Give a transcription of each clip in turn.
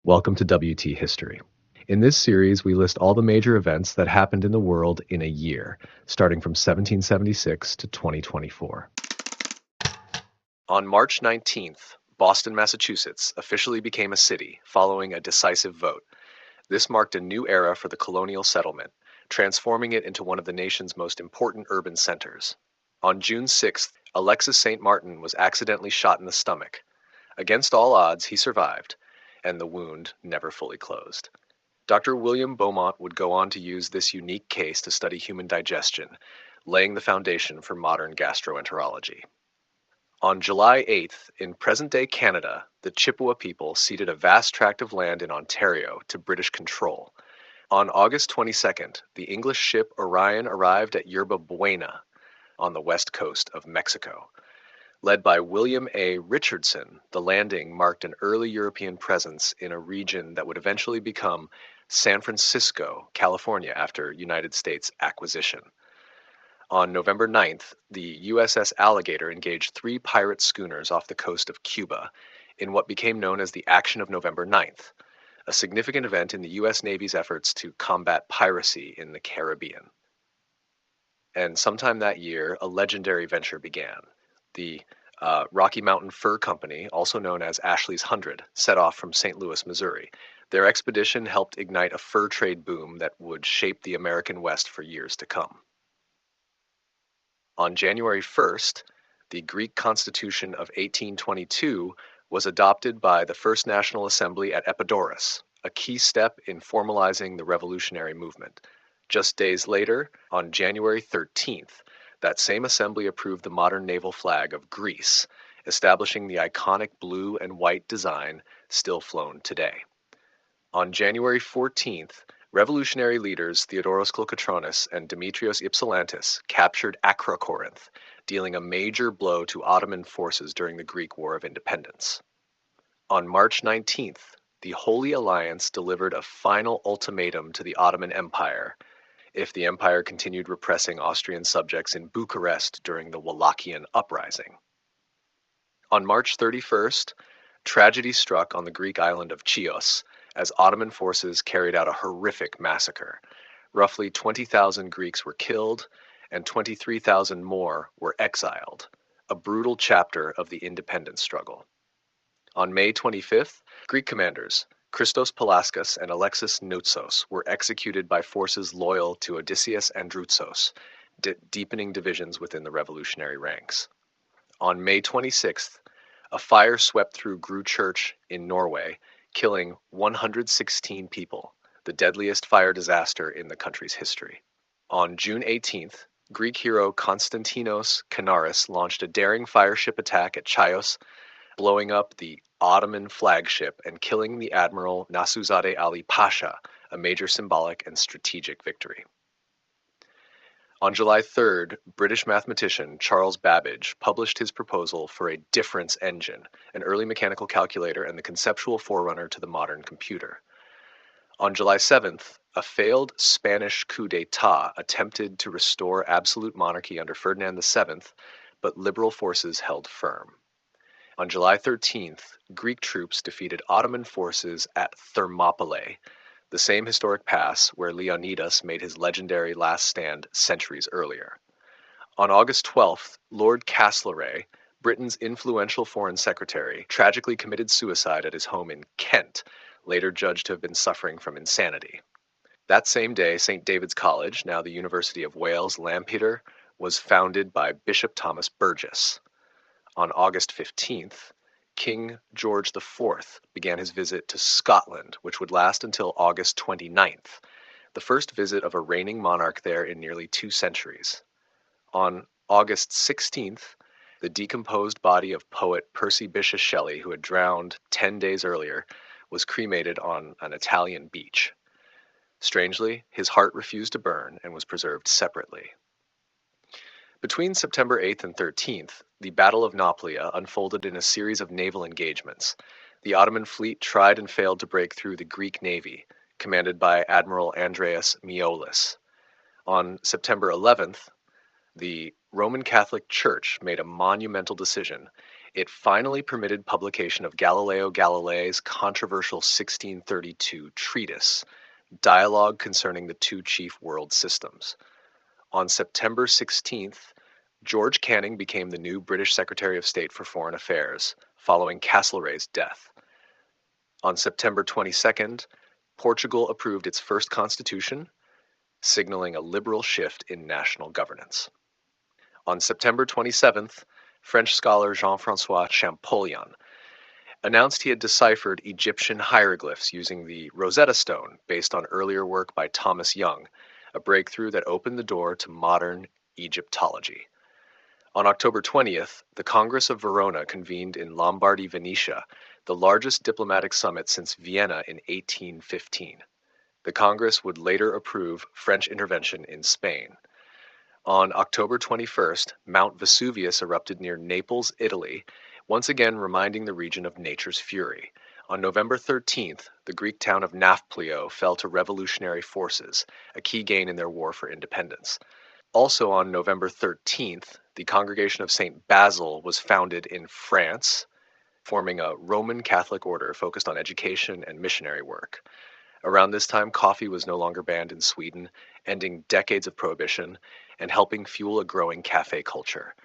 Welcome to WT History. In this series, we list all the major events that happened in the world in a year, starting from 1776 to 2024. On March 19th, Boston, Massachusetts officially became a city following a decisive vote. This marked a new era for the colonial settlement, transforming it into one of the nation's most important urban centers. On June 6th, Alexis St. Martin was accidentally shot in the stomach. Against all odds, he survived, and the wound never fully closed. Dr. William Beaumont would go on to use this unique case to study human digestion, laying the foundation for modern gastroenterology. On July 8th, in present-day Canada, the Chippewa people ceded a vast tract of land in Ontario to British control. On August 22nd, the English ship Orion arrived at Yerba Buena on the west coast of Mexico. Led by William A. Richardson, the landing marked an early European presence in a region that would eventually become San Francisco, California, after United States acquisition. On November 9th, the USS Alligator engaged 3 pirate schooners off the coast of Cuba in what became known as the Action of November 9th, a significant event in the U.S. Navy's efforts to combat piracy in the Caribbean. And sometime that year, a legendary venture began. The Rocky Mountain Fur Company, also known as Ashley's 100, set off from St. Louis, Missouri. Their expedition helped ignite a fur trade boom that would shape the American West for years to come. On January 1st, the Greek Constitution of 1822 was adopted by the First National Assembly at Epidaurus, a key step in formalizing the revolutionary movement. Just days later, on January 13th, that same assembly approved the modern naval flag of Greece, establishing the iconic blue and white design still flown today. On January 14th, revolutionary leaders Theodoros Kolokotronis and Demetrios Ypsilantis captured Acrocorinth, dealing a major blow to Ottoman forces during the Greek War of Independence. On March 19th, the Holy Alliance delivered a final ultimatum to the Ottoman Empire if the empire continued repressing Austrian subjects in Bucharest during the Wallachian Uprising. On March 31st, tragedy struck on the Greek island of Chios as Ottoman forces carried out a horrific massacre. Roughly 20,000 Greeks were killed and 23,000 more were exiled, a brutal chapter of the independence struggle. On May 25th, Greek commanders Christos Palaskos and Alexis Noutsos were executed by forces loyal to Odysseus Androutsos, deepening divisions within the revolutionary ranks. On May 26th, a fire swept through Gru Church in Norway, killing 116 people, the deadliest fire disaster in the country's history. On June 18th, Greek hero Konstantinos Kanaris launched a daring fireship attack at Chios, blowing up the Ottoman flagship and killing the Admiral Nasuzadeh Ali Pasha, a major symbolic and strategic victory. On July 3rd, British mathematician Charles Babbage published his proposal for a difference engine, an early mechanical calculator and the conceptual forerunner to the modern computer. On July 7th, a failed Spanish coup d'etat attempted to restore absolute monarchy under Ferdinand VII, but liberal forces held firm. On July 13th, Greek troops defeated Ottoman forces at Thermopylae, the same historic pass where Leonidas made his legendary last stand centuries earlier. On August 12th, Lord Castlereagh, Britain's influential foreign secretary, tragically committed suicide at his home in Kent, later judged to have been suffering from insanity. That same day, St. David's College, now the University of Wales, Lampeter, was founded by Bishop Thomas Burgess. On August 15th, King George IV began his visit to Scotland, which would last until August 29th, the first visit of a reigning monarch there in nearly 2 centuries. On August 16th, the decomposed body of poet Percy Bysshe Shelley, who had drowned 10 days earlier, was cremated on an Italian beach. Strangely, his heart refused to burn and was preserved separately. Between September 8th and 13th, the Battle of Nauplia unfolded in a series of naval engagements. The Ottoman fleet tried and failed to break through the Greek navy, commanded by Admiral Andreas Miolis. On September 11th, the Roman Catholic Church made a monumental decision. It finally permitted publication of Galileo Galilei's controversial 1632 treatise, Dialogue Concerning the Two Chief World Systems. On September 16th, George Canning became the new British Secretary of State for Foreign Affairs, following Castlereagh's death. On September 22nd, Portugal approved its first constitution, signaling a liberal shift in national governance. On September 27th, French scholar Jean-François Champollion announced he had deciphered Egyptian hieroglyphs using the Rosetta Stone, based on earlier work by Thomas Young, a breakthrough that opened the door to modern Egyptology. On October 20th, the Congress of Verona convened in Lombardy, Venetia, the largest diplomatic summit since Vienna in 1815. The Congress would later approve French intervention in Spain. On October 21st, Mount Vesuvius erupted near Naples, Italy, once again reminding the region of nature's fury. On November 13th, the Greek town of Nafplio fell to revolutionary forces, a key gain in their war for independence. Also on November 13th, the Congregation of St. Basil was founded in France, forming a Roman Catholic order focused on education and missionary work. Around this time, coffee was no longer banned in Sweden, ending decades of prohibition and helping fuel a growing cafe culture.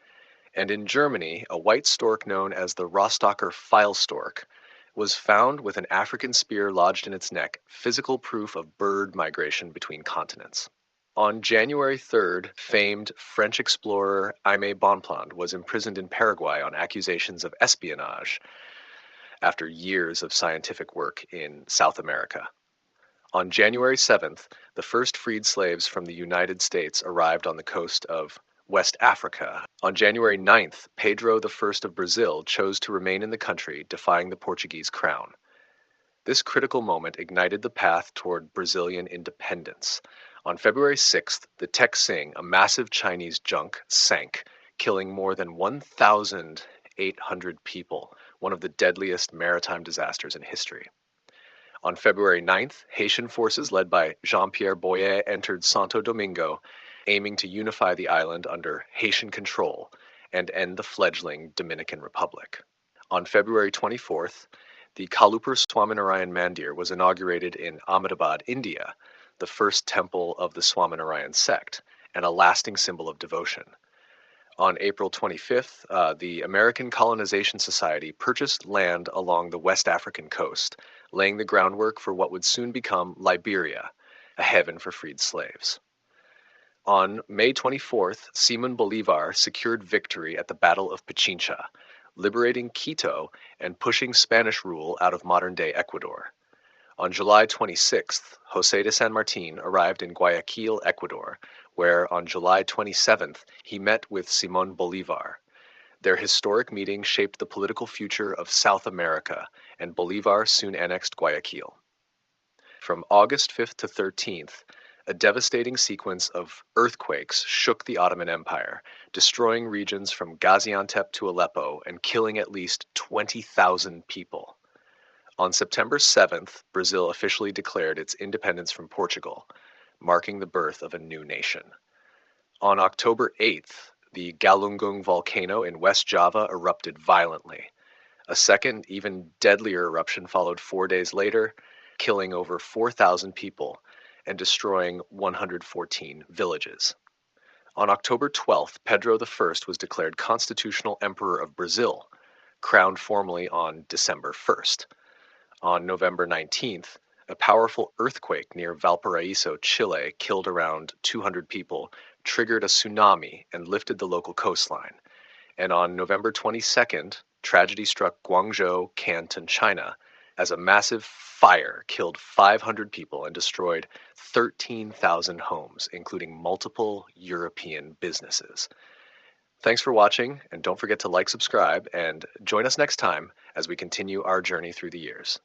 And in Germany, a white stork known as the Rostocker file stork was found with an African spear lodged in its neck, physical proof of bird migration between continents. On January 3rd, famed French explorer Aimé Bonpland was imprisoned in Paraguay on accusations of espionage after years of scientific work in South America. On January 7th, the first freed slaves from the United States arrived on the coast of West Africa. On January 9th, Pedro I of Brazil chose to remain in the country, defying the Portuguese crown. This critical moment ignited the path toward Brazilian independence. On February 6th, the Texing, a massive Chinese junk, sank, killing more than 1,800 people, one of the deadliest maritime disasters in history. On February 9th, Haitian forces led by Jean-Pierre Boyer entered Santo Domingo, aiming to unify the island under Haitian control and end the fledgling Dominican Republic. On February 24th, the Kalupur Swaminarayan Mandir was inaugurated in Ahmedabad, India, the first temple of the Swaminarayan sect, and a lasting symbol of devotion. On April 25th, the American Colonization Society purchased land along the West African coast, laying the groundwork for what would soon become Liberia, a heaven for freed slaves. On May 24th, Simón Bolívar secured victory at the Battle of Pichincha, liberating Quito and pushing Spanish rule out of modern-day Ecuador. On July 26th, José de San Martín arrived in Guayaquil, Ecuador, where on July 27th he met with Simón Bolívar. Their historic meeting shaped the political future of South America, and Bolívar soon annexed Guayaquil. From August 5th to 13th, a devastating sequence of earthquakes shook the Ottoman Empire, destroying regions from Gaziantep to Aleppo and killing at least 20,000 people. On September 7th, Brazil officially declared its independence from Portugal, marking the birth of a new nation. On October 8th, the Galunggung volcano in West Java erupted violently. A second, even deadlier eruption followed 4 days later, killing over 4,000 people and destroying 114 villages. On October 12th, Pedro I was declared constitutional emperor of Brazil, crowned formally on December 1st. On November 19th, a powerful earthquake near Valparaiso, Chile, killed around 200 people, triggered a tsunami, and lifted the local coastline. And on November 22nd, tragedy struck Guangzhou, Canton, China, as a massive fire killed 500 people and destroyed 13,000 homes, including multiple European businesses. Thanks for watching, and don't forget to like, subscribe, and join us next time as we continue our journey through the years.